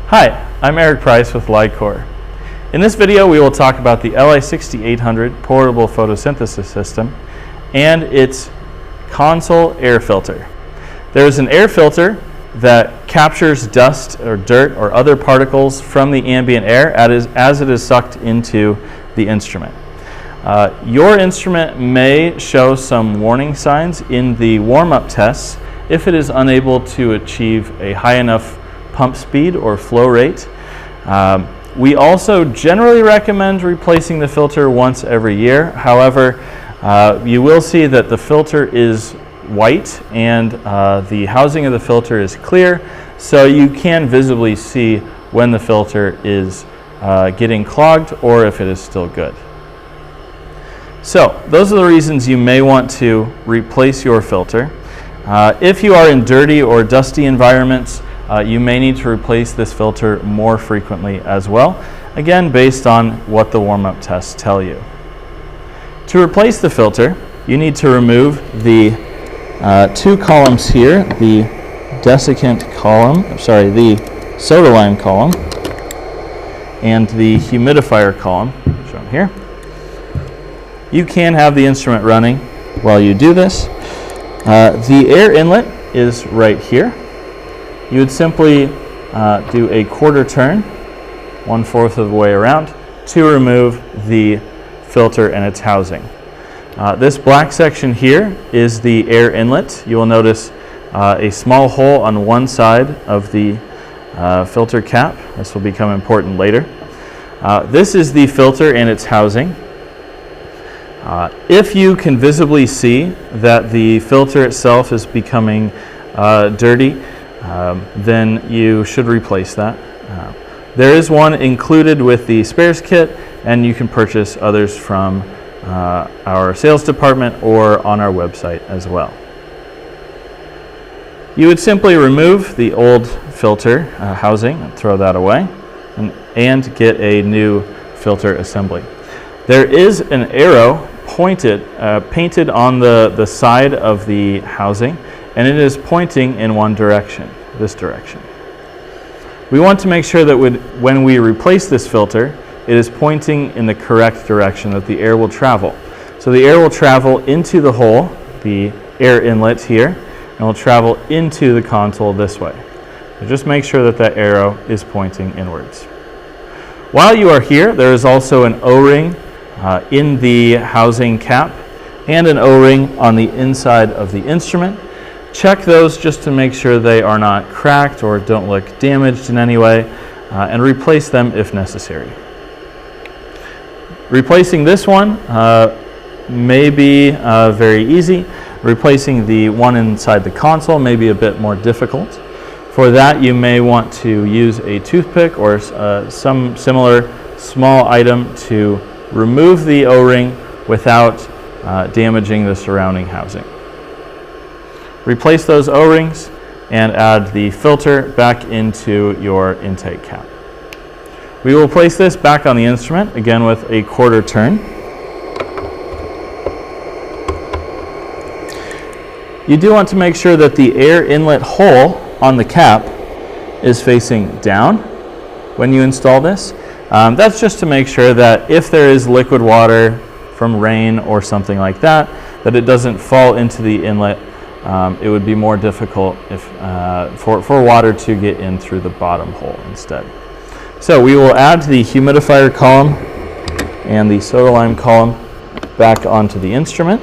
Hi, I'm Eric Price with LI-COR. In this video we will talk about the LI-6800 portable photosynthesis system and its console air filter. There is an air filter that captures dust or dirt or other particles from the ambient air as it is sucked into the instrument. Your instrument may show some warning signs in the warm-up tests if it is unable to achieve a high enough pump speed or flow rate. We also generally recommend replacing the filter once every year. However, you will see that the filter is white and the housing of the filter is clear, so you can visibly see when the filter is getting clogged or if it is still good. So those are the reasons you may want to replace your filter. If you are in dirty or dusty environments, you may need to replace this filter more frequently as well, again based on what the warm-up tests tell you. To replace the filter, you need to remove the two columns here, the desiccant column, the soda lime column, and the humidifier column, shown here. You can have the instrument running while you do this. The air inlet is right here. You would simply do a quarter turn, 1/4 of the way around, to remove the filter and its housing. This black section here is the air inlet. You will notice a small hole on one side of the filter cap. This will become important later. This is the filter and its housing. If you can visibly see that the filter itself is becoming dirty, then you should replace that. There is one included with the spares kit, and you can purchase others from our sales department or on our website as well. You would simply remove the old filter housing and throw that away and get a new filter assembly. There is an arrow painted on the side of the housing, and it is pointing in one direction, this direction. We want to make sure that when we replace this filter, it is pointing in the correct direction that the air will travel. So the air will travel into the hole, the air inlet here, and will travel into the console this way. So just make sure that that arrow is pointing inwards. While you are here, there is also an O-ring in the housing cap and an O-ring on the inside of the instrument. Check those just to make sure they are not cracked or don't look damaged in any way, and replace them if necessary. Replacing this one may be very easy. Replacing the one inside the console may be a bit more difficult. For that, you may want to use a toothpick or some similar small item to remove the O-ring without damaging the surrounding housing. Replace those O-rings and add the filter back into your intake cap. We will place this back on the instrument, again with a quarter turn. You do want to make sure that the air inlet hole on the cap is facing down when you install this. That's just to make sure that if there is liquid water from rain or something like that, that it doesn't fall into the inlet. It would be more difficult for water to get in through the bottom hole instead. So we will add the humidifier column and the soda lime column back onto the instrument.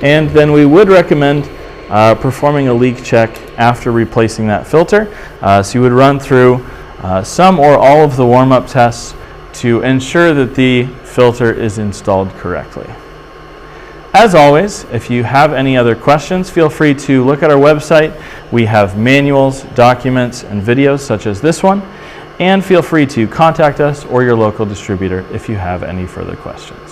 And then we would recommend performing a leak check after replacing that filter. So you would run through some or all of the warm-up tests to ensure that the filter is installed correctly. As always, if you have any other questions, feel free to look at our website. We have manuals, documents, and videos such as this one, and feel free to contact us or your local distributor if you have any further questions.